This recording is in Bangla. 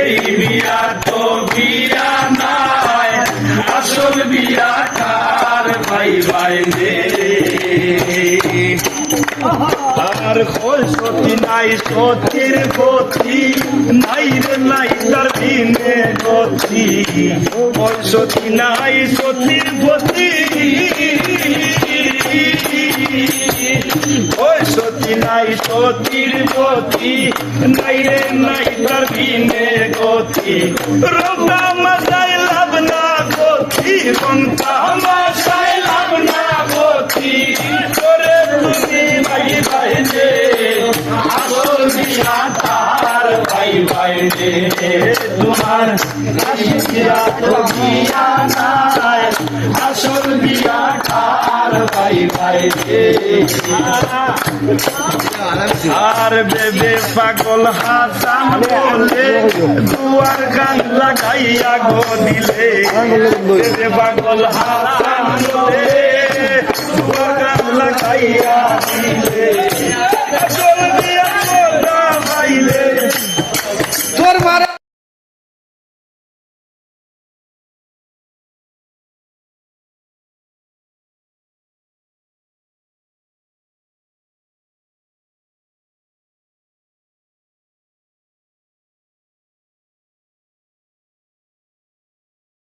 এই বিয়া তো বিয়া নাই, আসল বিয়া কার ভাই ভাই রে। আর কই সতী নাই সতীর গতি, নাই রে নাই তার বিনে গতি। কই সতী নাই সতীর গতি, ওই সতী নাই সতীর গতি, নাই রে নাই তার বিনে গতি। রোগা মশাই লাভ না গতি, রঙ্কা মশাই লাভ না গতি। করে তুমি ভাই ভাই রে, আসল বিয়া তার ভাই ভাই রে। তোমার বিয়া তো বিয়া নাই, আসল বিয়া তার ভাই ভাই রে। আর বেবে পাগল হাসান বলে, দুয়ার গান লাগাইয়া গো দিলে। বেবে পাগল হাসান বলে, দুয়ার গান লাগাইয়া দিলে।